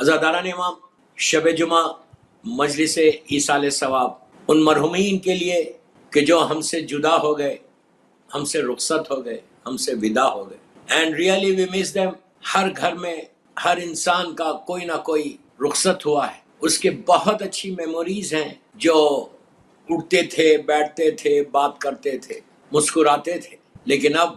عزاداران امام، شب جمعہ مجلس ایصال ثواب ان مرحومین کے لیے کہ جو ہم سے جدا ہو گئے، ہم سے رخصت ہو گئے، ہم سے ودا ہو گئے. And really we miss them. ہر گھر میں ہر انسان کا کوئی نہ کوئی رخصت ہوا ہے، اس کے بہت اچھی میموریز ہیں، جو اٹھتے تھے، بیٹھتے تھے، بات کرتے تھے، مسکراتے تھے، لیکن اب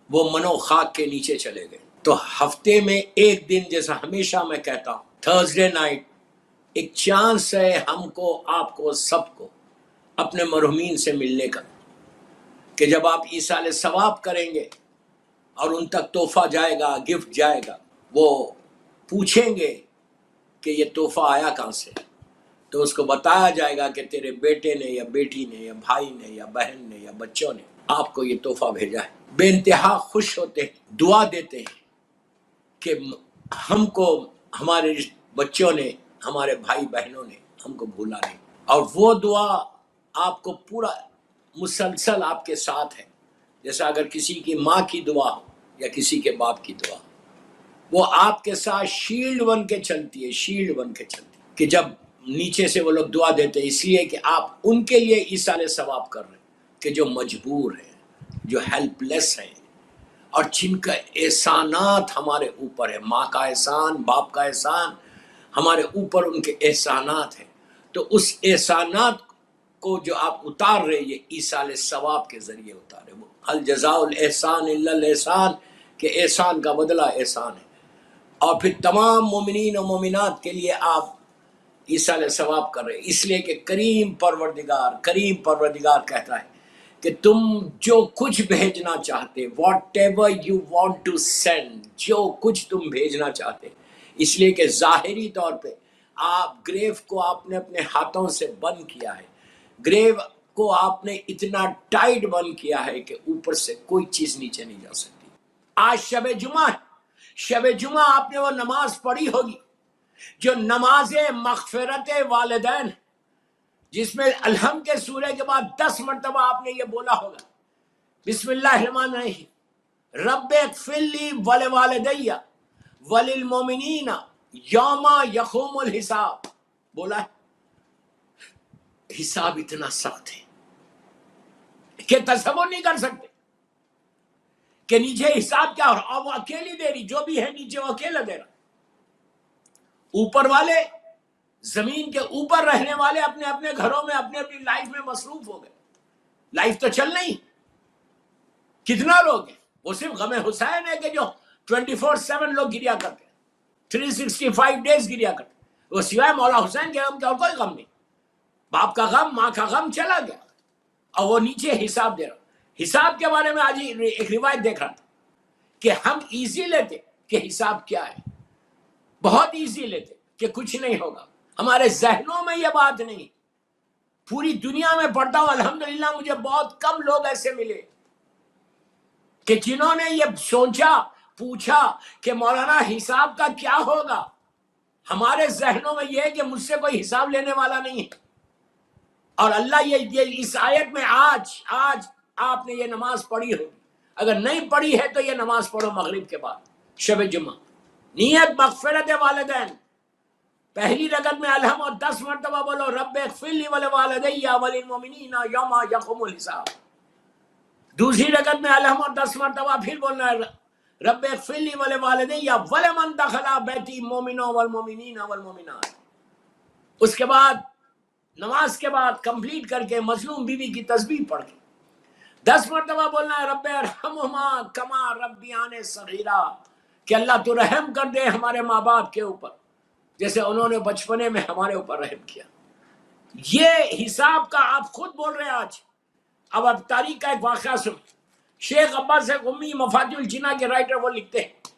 وہ منو خاک کے نیچے چلے گئے. تو ہفتے میں ایک دن، جیسا ہمیشہ میں کہتا ہوں، تھرسڈے نائٹ ایک چانس ہے ہم کو، آپ کو، سب کو اپنے مرحومین سے ملنے کا، کہ جب آپ ایصال ثواب کریں گے اور ان تک تحفہ جائے گا، گفٹ جائے گا، وہ پوچھیں گے کہ یہ تحفہ آیا کہاں سے، تو اس کو بتایا جائے گا کہ تیرے بیٹے نے یا بیٹی نے یا بھائی نے یا بہن نے یا بچوں نے آپ کو یہ تحفہ بھیجا ہے. بے انتہا خوش ہوتے ہیں، دعا دیتے ہیں کہ ہم کو ہمارے بچوں نے، ہمارے بھائی بہنوں نے ہم کو بھولا نہیں. اور وہ دعا آپ کو پورا مسلسل آپ کے ساتھ ہے. جیسا اگر کسی کی ماں کی دعا ہو یا کسی کے باپ کی دعا، وہ آپ کے ساتھ شیلڈ بن کے چلتی ہے، شیلڈ بن کے چلتی ہے، کہ جب نیچے سے وہ لوگ دعا دیتے ہیں، اس لیے کہ آپ ان کے لیے ایصال ثواب کر رہے ہیں، کہ جو مجبور ہیں، جو ہیلپ لیس ہیں، اور جن کا احسانات ہمارے اوپر ہے. ماں کا احسان، باپ کا احسان، ہمارے اوپر ان کے احسانات ہیں. تو اس احسانات کو جو آپ اتار رہے، یہ ایصال ثواب کے ذریعے اتارے. وہ هل جزاء الاحسان الا الاحسان، کہ احسان کا بدلہ احسان ہے. اور پھر تمام مومنین و مومنات کے لیے آپ ایصال ثواب کر رہے ہیں، اس لیے کہ کریم پروردگار کہتا ہے کہ تم جو کچھ بھیجنا چاہتے، whatever you want to send, جو کچھ تم بھیجنا چاہتے، اس لیے کہ ظاہری طور پہ آپ گریو کو آپ نے اپنے ہاتھوں سے بند کیا ہے، گریو کو آپ نے اتنا ٹائٹ بند کیا ہے کہ اوپر سے کوئی چیز نیچے نہیں جا سکتی. آج شب جمعہ ہے، شب جمعہ آپ نے وہ نماز پڑھی ہوگی جو نماز مغفرت والدین، جس میں الحمد کے سورہ کے بعد 10 مرتبہ آپ نے یہ بولا ہوگا، بسم اللہ الرحمن الرحیم، رب اغفر لی ولوالدی وللمؤمنین یوم یقوم الحساب. بولا ہے. حساب اتنا سخت ہے کہ تصور نہیں کر سکتے کہ نیچے حساب کیا ہو رہا، اور وہ اکیلی دے رہی، جو بھی ہے نیچے وہ اکیلا دے رہا. اوپر والے، زمین کے اوپر رہنے والے اپنے اپنے گھروں میں، اپنے اپنی لائف میں مصروف ہو گئے. لائف تو چل نہیں. کتنا لوگ ہیں، وہ صرف غم حسین ہے کہ جو 24/7 لوگ گریا کرتے، 365 ڈیز گریا کرتے. وہ سوائے مولا حسین کے غم کا اور کوئی غم نہیں. باپ کا غم، ماں کا غم چلا گیا، اور وہ نیچے حساب دے رہا. حساب کے بارے میں آج ایک روایت دیکھ رہا تھا کہ ہم ایزی لیتے کہ حساب کیا ہے، بہت ایزی لیتے کہ کچھ نہیں ہوگا. ہمارے ذہنوں میں یہ بات نہیں. پوری دنیا میں پڑھتا ہوں الحمدللہ، مجھے بہت کم لوگ ایسے ملے کہ جنہوں نے یہ سوچا، پوچھا کہ مولانا حساب کا کیا ہوگا. ہمارے ذہنوں میں یہ ہے کہ مجھ سے کوئی حساب لینے والا نہیں ہے. اور اللہ یہ اس آیت میں آج آپ نے یہ نماز پڑھی ہوگی، اگر نہیں پڑھی ہے تو یہ نماز پڑھو مغرب کے بعد، شب جمعہ. نیت مغفرت والدین. پہلی رکعت میں الحم اور 10 مرتبہ بولو، رب اغفر لی ولوالدی وللمؤمنین یوم یقوم الحساب. دوسری رکعت میں الحم اور 10 مرتبہ پھر بولنا ہے، رب اغفر لی ولوالدی ولمن دخل بیتی مؤمنا والمؤمنین والمؤمنات. اس کے بعد نماز کے بعد کمپلیٹ کر کے مظلوم بیوی کی تسبیح پڑھ کے 10 مرتبہ بولنا ہے، رب ارحمہما کما ربیان صغیرا، کہ اللہ تو رحم کر دے ہمارے ماں باپ کے اوپر جیسے انہوں نے بچپنے میں ہمارے اوپر رحم کیا. یہ حساب کا آپ خود بول رہے ہیں آج. اب آپ تاریخ کا ایک واقعہ سن. شیخ عباس قمی مفاتیح الجناں کے رائٹر، وہ لکھتے ہیں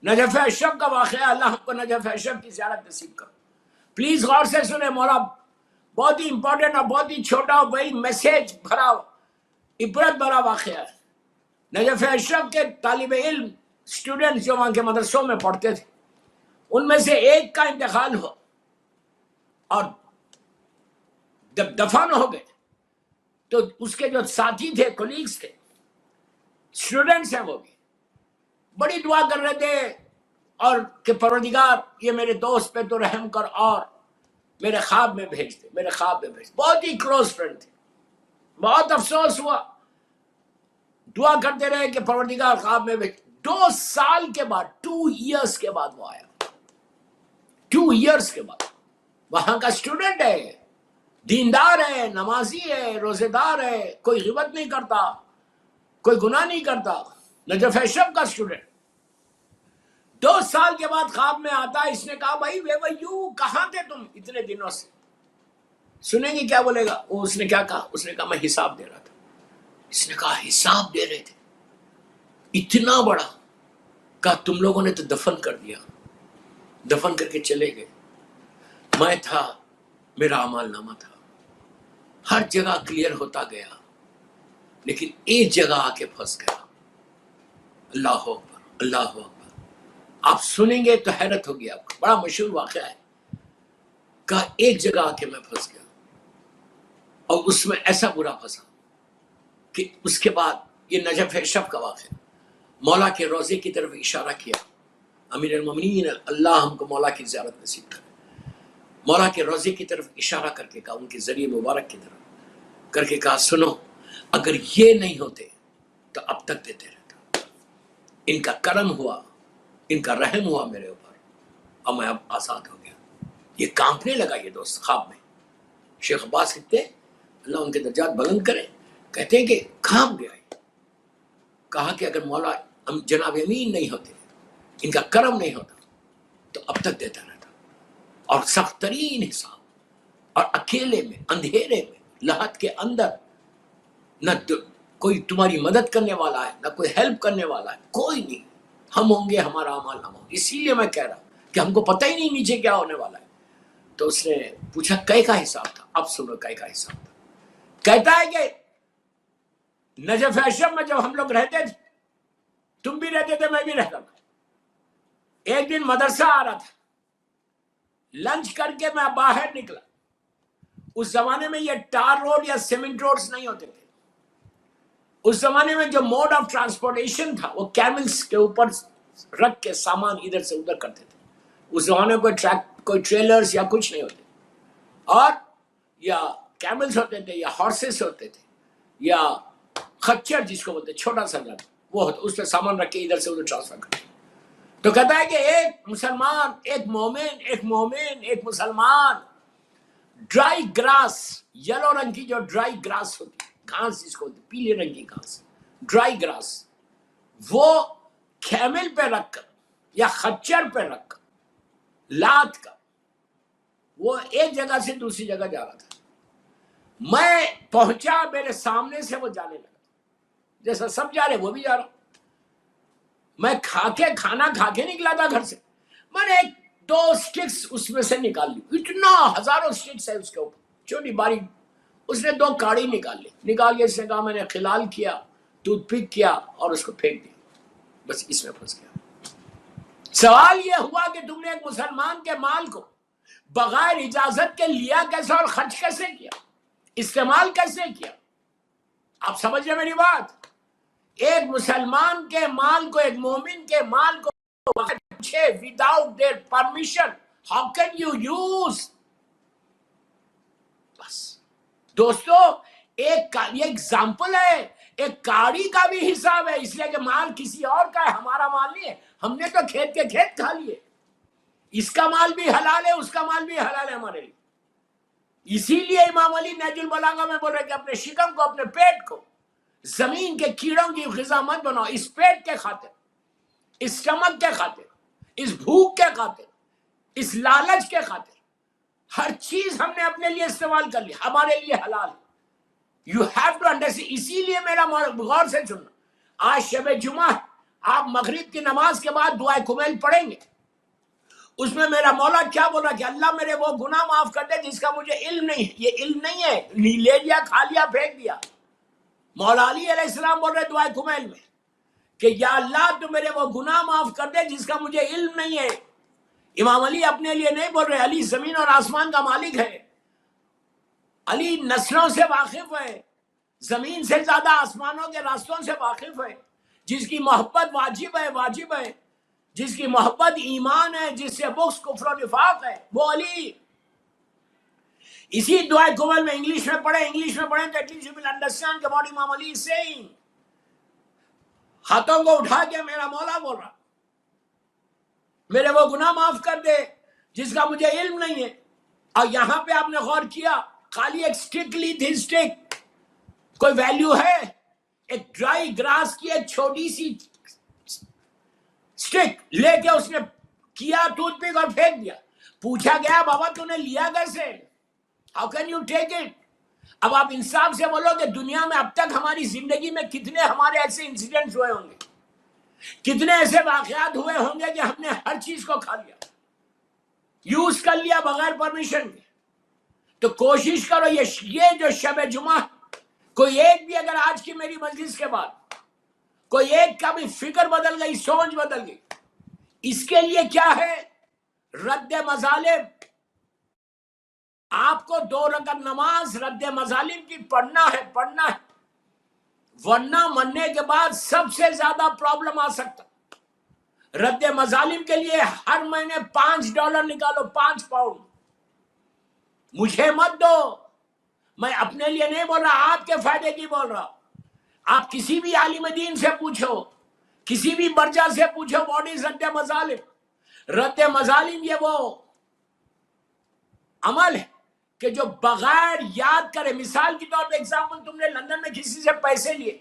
نجف اشرف کا واقعہ. اللہ ہم کو نجف اشرف کی زیارت نصیب کرو. پلیز غور سے سنیں، مولا بہت ہی امپورٹنٹ اور بہت ہی چھوٹا اور بڑی میسیج بھرا، عبرت بھرا واقعہ ہے. نجف اشرف کے طالب علم، اسٹوڈنٹس جو وہاں کے مدرسوں میں پڑھتے تھے، ان میں سے ایک کا انتقال ہوا، اور جب دفن ہو گئے تو اس کے جو ساتھی تھے، کولیگز تھے، اسٹوڈنٹس ہیں، وہ بھی بڑی دعا کر رہے تھے اور کہ پروردگار یہ میرے دوست پہ تو رحم کر اور میرے خواب میں بھیج دے، میرے خواب میں بھیج دے۔ بہت ہی کلوز فرینڈ تھے، بہت افسوس ہوا، دعا کرتے رہے کہ پروردگار خواب میں بھیج۔ 2 سال کے بعد، 2 ایئرس کے بعد وہ آیا، 2 ایئرس کے بعد۔ وہاں کا اسٹوڈنٹ ہے، دیندار ہے، نمازی ہے، روزے دار ہے، کوئی غیبت نہیں کرتا، کوئی گناہ نہیں کرتا، نجف شب کا اسٹوڈنٹ۔ 2 سال کے بعد خواب میں آتا، اس نے کہا بھائی وے ور یو، کہاں تھے تم اتنے دنوں سے؟ سنیں گے کیا بولے گا وہ، اس نے کیا کہا؟ اس نے کہا میں حساب دے رہا تھا۔ اس نے کہا حساب دے رہے تھے؟ اتنا بڑا؟ کہا تم لوگوں نے تو دفن کر دیا، دفن کر کے چلے گئے، میں تھا، میرا اعمال نامہ تھا، ہر جگہ کلیئر ہوتا گیا، لیکن ایک جگہ آ کے پھنس گیا۔ اللہ اکبر، اللہ اکبر۔ آپ سنیں گے تو حیرت ہوگی آپ کو، بڑا مشہور واقعہ ہے۔ کہا ایک جگہ آ کے میں پھنس گیا، اور اس میں ایسا برا پھنسا کہ اس کے بعد، یہ نجف شب کا واقعہ، مولا کے روزے کی طرف اشارہ کیا۔ امیر المومنین اللہ ہم کو مولا کی زیارت نصیب کرے۔ مولا کے روزے کی طرف اشارہ کر کے کہا، ان کے ذریعے مبارک کی طرف کر کے کہا سنو، اگر یہ نہیں ہوتے تو اب تک دیتے رہتا۔ ان کا کرم ہوا، ان کا رحم ہوا میرے اوپر، اور میں اب آزاد ہو گیا۔ یہ کانپنے لگا یہ دوست خواب میں۔ شیخ عباس کہتے ہیں اللہ ان کے درجات بلند کرے، کہتے ہیں کہ کانپ گیا۔ کہا کہ اگر مولا جناب امین نہیں ہوتے، ان کا کرم نہیں ہوتا تو اب تک دیتا رہتا۔ اور سخت ترین حساب، اور اکیلے میں، اندھیرے میں، لحد کے اندر، نہ کوئی تمہاری مدد کرنے والا ہے، نہ کوئی ہیلپ کرنے والا ہے، کوئی نہیں، ہم ہوں گے، ہمارا اعمال نامہ ہوگا۔ اسی لیے میں کہہ رہا ہوں کہ ہم کو پتہ ہی نہیں نیچے کیا ہونے والا ہے۔ تو اس نے پوچھا کئے کا حساب تھا؟ اب سنو کئے کا حساب تھا۔ کہتا ہے کہ نجف اشرف میں جب ہم لوگ رہتے تھے، تم بھی رہتے تھے، میں بھی رہتا تھا، ایک دن مدرسہ آ رہا تھا، لنچ کر کے میں باہر نکلا۔ اس زمانے میں یہ ٹار روڈ یا سیمنٹ روڈز نہیں ہوتے تھے، اس زمانے میں جو موڈ آف ٹرانسپورٹیشن تھا وہ کیملز کے اوپر رکھ کے سامان ادھر سے ادھر کرتے تھے۔ اس زمانے میں کوئی ٹریلرز یا کچھ نہیں ہوتے، اور یا کیملز ہوتے تھے، یا ہارسز ہوتے تھے، یا خچر جس کو بولتے چھوٹا سا گھر، وہ ہوتا، اس پہ سامان رکھ کے ادھر سے ادھر ٹرانسفر کرتے۔ تو کہتا ہے کہ ایک مسلمان، ایک مومن، مسلمان، ڈرائی گراس، یلو رنگ کی جو ڈرائی گراس ہوتی ہے، گھاس جس کو ہوتی ہے، پیلے رنگ کی گھاس، ڈرائی گراس، وہ کیمل پہ رکھ کر یا خچر پہ رکھ کر لات کا، وہ ایک جگہ سے دوسری جگہ جا رہا تھا۔ میں پہنچا، میرے سامنے سے وہ جانے لگا، جیسا سب جا رہے وہ بھی جا رہا۔ میں کھانا کھا کے نکلا تھا گھر سے، میں نے 2 سٹکس اس میں سے نکال لی، اتنا ہزاروں سٹکس ہے اس کے اوپر، چھوٹی باریک۔ اس نے 2 کاڑی نکال کے اس نے کہا میں نے خلال کیا، ٹوتھ پک کیا اور اس کو پھینک دیا، بس اس میں پھنس گیا۔ سوال یہ ہوا کہ تم نے ایک مسلمان کے مال کو بغیر اجازت کے لیا کیسے، اور خرچ کیسے کیا، استعمال کیسے کیا؟ آپ سمجھ رہے میری بات؟ ایک مسلمان کے مال کو، ایک مومن کے مال کو without their permission, how can you use؟ بس دوستو، یہ ایگزامپل ہے، ایک کاڑی کا بھی حساب ہے، اس لیے کہ مال کسی اور کا ہے، ہمارا مال نہیں ہے، ہم نے تو کھیت کے کھیت کھا لیے، اس کا مال بھی حلال ہے، اس کا مال بھی حلال ہے ہمارے لیے۔ اسی لیے امام علی نہج البلاغہ میں بول رہے کہ اپنے شکم کو، اپنے پیٹ کو زمین کے کیڑوں کی غذا مت بناؤ، اس پیٹ کے خاطر، اس سٹمک کے خاطر، اس بھوک کے خاطر، اس لالچ کے خاطر، ہر چیز ہم نے اپنے لیے استعمال کر لی، ہمارے لیے حلال ہے۔ You have to understand. اسی لیے میرا غور سے سننا، آج شب جمعہ آپ مغرب کی نماز کے بعد دعائے کمیل پڑھیں گے، اس میں میرا مولا کیا بولا کہ اللہ میرے وہ گناہ معاف کر دے جس کا مجھے علم نہیں ہے۔ یہ علم نہیں ہے، لے لیا، کھا لیا، پھینک دیا۔ مولا علی علیہ السلام بول رہے دعائے کمیل میں کہ یا اللہ تو میرے وہ گناہ معاف کر دے جس کا مجھے علم نہیں ہے۔ امام علی اپنے لیے نہیں بول رہے، علی زمین اور آسمان کا مالک ہے، علی نسلوں سے واقف ہے، زمین سے زیادہ آسمانوں کے راستوں سے واقف ہے، جس کی محبت واجب ہے، جس کی محبت ایمان ہے، جس سے بغض کفر و نفاق ہے، وہ علی. اسی دعائے کمل میں انگلش میں پڑھیں تو at least you will understand کہ what Imam Ali is seeing. ہاتھوں کو اٹھا کے میرا مولا بول رہا، میرے وہ گناہ معاف کر دے جس کا مجھے علم نہیں ہے. اور یہاں پہ آپ نے غور کیا، خالی ایک سٹک لی تھی. سٹک کوئی ویلیو ہے؟ ایک ڈرائی گراس کی ایک چھوٹی سی سٹک لے کے اس نے کیا ٹوتھ پک اور پھینک دیا. پوچھا گیا بابا تو نے لیا کیسے؟ How can you take it? اب آپ انصاف سے بولو کہ دنیا میں اب تک ہماری زندگی میں کتنے ہمارے ایسے انسیڈنٹس ہوئے ہوں گے، کتنے ایسے واقعات ہوئے ہوں گے کہ ہم نے ہر چیز کو کھا لیا، یوز کر لیا بغیر پرمیشن کے. تو کوشش کرو یہ جو شب جمعہ، کوئی ایک بھی اگر آج کی میری مجلس کے بعد کوئی ایک کا بھی فکر بدل گئی، سوچ بدل گئی، اس کے لیے کیا ہے؟ رد مظالم. آپ کو 2 رکعت نماز رد مظالم کی پڑھنا ہے، ورنہ مرنے کے بعد سب سے زیادہ پرابلم آ سکتا. رد مظالم کے لیے ہر مہینے $5 نکالو، 5 پاؤنڈ. مجھے مت دو، میں اپنے لیے نہیں بول رہا، آپ کے فائدے کی بول رہا. آپ کسی بھی عالم دین سے پوچھو، کسی بھی برجہ سے پوچھو، واٹ از رد مظالم. رد مظالم یہ وہ عمل ہے کہ جو بغیر یاد کرے. مثال کے طور پہ ایگزامپل، تم نے لندن میں کسی سے پیسے لیے،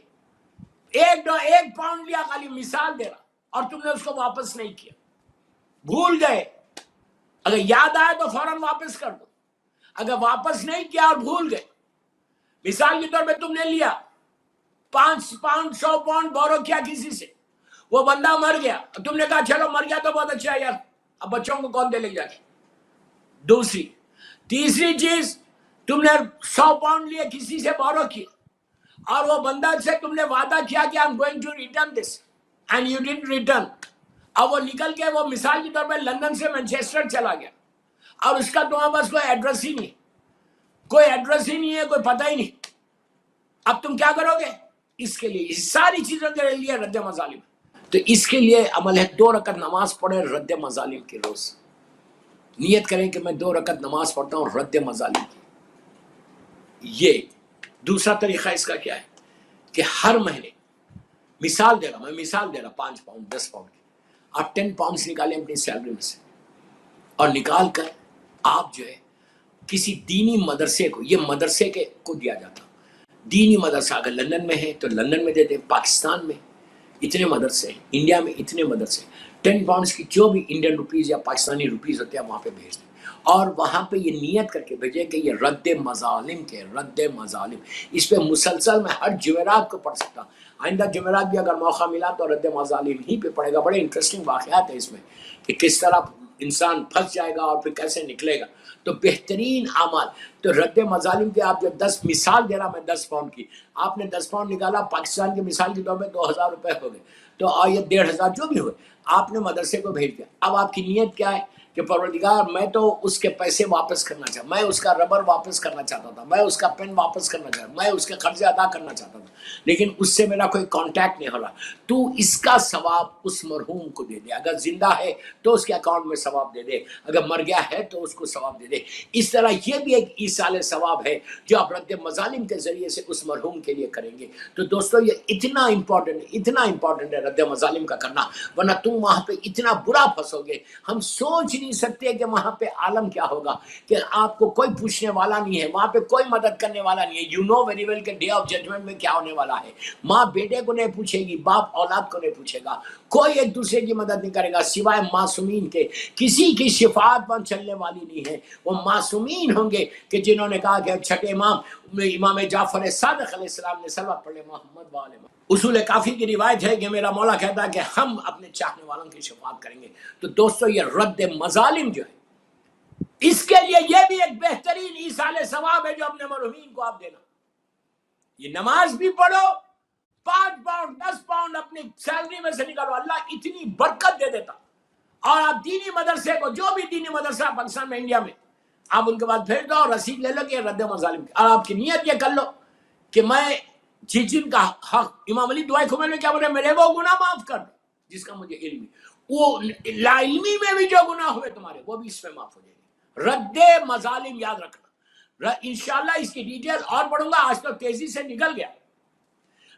1 پاؤنڈ لیا، خالی مثال دے رہا، اور تم نے اس کو واپس نہیں کیا، بھول گئے. اگر یاد آئے تو فوراً واپس کر دو. اگر واپس نہیں کیا اور بھول گئے، مثال کے طور پہ تم نے لیا 5 پاؤنڈ 100 پاؤنڈ بورو کیا کسی سے، وہ بندہ مر گیا، تم نے کہا چلو مر گیا تو بہت اچھا ہے یار، اب بچوں کو کون دے لے جا کے. دوسری. تیسری چیز، تم نے 100 پاؤنڈ لیے کسی سے بورو کیا، اور وہ بندہ سے تم نے وعدہ کیا کہ I'm going to return this and you didn't return. اب وہ نکل کے وہ مثال کے طور پہ لندن سے مانچسٹر چلا گیا، اور اس کا تمہارے پاس کوئی ایڈریس ہی نہیں، کوئی پتہ ہی نہیں. اب تم کیا کرو گے؟ اس کے لیے، اس ساری چیزوں کے لیے رد مظالم. تو اس کے لیے عمل ہے 2 رکعت نماز پڑھے رد مظالم کے. روز نیت کریں کہ میں 2 رکعت نماز پڑھتا ہوں رد مظالم کی. یہ دوسرا طریقہ اس کا کیا ہے کہ ہر مہینے مثال دے رہا 5 پاؤنڈ 10 پاؤنڈ کی، آپ 10 پاؤنڈز نکالیں اپنی سیلری میں سے، اور نکال کر آپ جو ہے کسی دینی مدرسے کو، یہ مدرسے کے کو دیا جاتا. دینی مدرسہ اگر لندن میں ہے تو لندن میں دے دیں، پاکستان میں اتنے مدرسے ہیں، انڈیا میں اتنے مدرسے ہیں. 10 پاؤنڈز کی جو بھی انڈین روپیز یا پاکستانی روپیز ہوتے ہیں وہاں پہ بھیج دیں، اور وہاں پہ یہ نیت کر کے بھیجیں کہ یہ رد مظالم کے رد مظالم. اس پہ مسلسل میں ہر جمعرات کو پڑھ سکتا ہوں. آئندہ جمعرات بھی اگر موقع ملا تو رد مظالم ہی پہ پڑھے گا. بڑے انٹرسٹنگ واقعات ہیں اس میں کہ کس طرح انسان پھنس جائے گا اور پھر کیسے نکلے گا. تو بہترین اعمال تو رد مظالم کے. آپ جو 10 مثال دے رہا میں 10 پاؤنڈ کی، آپ نے 10 پاؤنڈ نکالا، پاکستان کی مثال کے طور پہ 2000 روپے ہو گئے، تو یہ 1500 جو بھی ہوئے آپ نے مدرسے کو بھیج دیا. اب آپ کی نیت کیا ہے کہ پروردگار میں تو اس کے پیسے واپس کرنا چاہتا، میں اس کا ربر واپس کرنا چاہتا تھا، میں اس کا پین واپس کرنا چاہتا، میں اس کے قرضے ادا کرنا چاہتا تھا، لیکن اس سے میرا کوئی کانٹیکٹ نہیں ہو رہا. تو اس کا ثواب اس مرحوم کو دے دے. اگر زندہ ہے تو اس کے اکاؤنٹ میں ثواب دے دے، اگر مر گیا ہے تو اس کو ثواب دے دے. اس طرح یہ بھی ایک ایصال ثواب ہے جو آپ رد مظالم کے ذریعے سے اس مرحوم کے لیے کریں گے. تو دوستو یہ اتنا امپورٹنٹ ہے رد مظالم کا کرنا، ورنہ تم وہاں پہ اتنا برا پھنسو گے. ہم سوچ نہیں سکتے کہ وہاں پہ عالم کیا ہوگا کہ آپ کو کوئی پوچھنے والا نہیں ہے، وہاں پہ کوئی مدد کرنے والا نہیں ہے. یو نو ویری ویل کہ ڈے آف ججمنٹ میں کیا ہونے والا ہے. ماں بیٹے کو نہیں پوچھے گی، باپ اولاد کو نہیں پوچھے گا، کوئی ایک دوسرے کی مدد نہیں کرے گا سوائے معصومین کے. کسی کی شفاعت پر چلنے والی نہیں ہے. وہ معصومین ہوں گے کہ جنہوں نے کہا کہ چھٹے امام جعفر صادق علیہ السلام نے صلوات پڑھ لے محمد و آل محمد. اصول کافی کی روایت ہے کہ میرا مولا کہتا ہے کہ ہم اپنے چاہنے والوں کی شفاعت کریں گے. تو دوستو یہ رد مظالم جو ہے اس کے لیے یہ بھی ایک بہترین ایصال ثواب ہے جو اپنے مرحومین کو آپ دینا. یہ نماز بھی پڑھو، 5 پاؤنڈ 10 پاؤنڈ اپنی سیلری میں سے نکالو، اللہ اتنی برکت دے دیتا. اور آپ دینی مدرسے کو، جو بھی دینی مدرسہ پاکستان میں انڈیا میں، آپ ان کے بعد بھیج دو اور رسید لے لو کہ رد مظالم. اور آپ کی نیت یہ کر لو کہ میں جن کا حق، امام علی دعائے کھمل میں کیا بولے، میرے وہ گناہ معاف کر دے جس کا مجھے علم ہے. وہ لا علمی میں بھی جو گناہ ہوئے تمہارے وہ بھی اس میں معاف ہو جائیں گے. رد مظالم یاد رکھنا، انشاءاللہ اس کی ڈیٹیل اور پڑھوں گا، آج تو تیزی سے نکل گیا.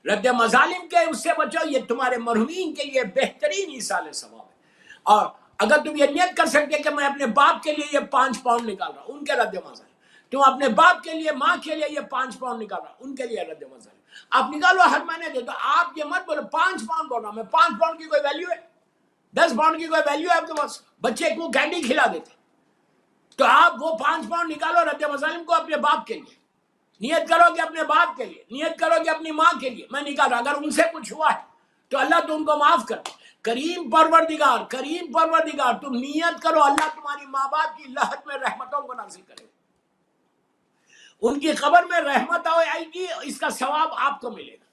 رد مظالم کے اس سے بچو، یہ تمہارے مرحومین کے لیے بہترین ایصال ثواب ہے. اور اگر تم یہ نیت کر سکتے کہ میں اپنے باپ کے لیے یہ 5 پاؤنڈ نکال رہا ہوں، ان کے رد مظالم. تم اپنے باپ کے لیے، ماں کے لیے یہ 5 پاؤنڈ نکال رہا ہوں، ان کے لیے رد مظالم. آپ نکالو ہر مہینے دے. تو آپ یہ مت بولو 5 پاؤنڈ بول رہا ہوں میں، 5 پاؤنڈ کی کوئی ویلیو ہے؟ 10 پاؤنڈ کی کوئی ویلیو ہے آپ کے پاس؟ بچے کو کینڈی کھلا دیتے. تو آپ وہ 5 پاؤنڈ نکالو رد مظالم کو اپنے باپ کے لیے. نیت کرو کہ اپنے باپ کے لیے، نیت کرو کہ اپنی ماں کے لیے میں نکال رہا. اگر ان سے کچھ ہوا ہے تو اللہ تو ان کو معاف کر. کریم پروردگار، کریم پروردگار، تم نیت کرو اللہ تمہاری ماں باپ کی لہد میں رحمتوں کو نازل کرے، ان کی قبر میں رحمت آئے گی، اس کا ثواب آپ کو ملے گا.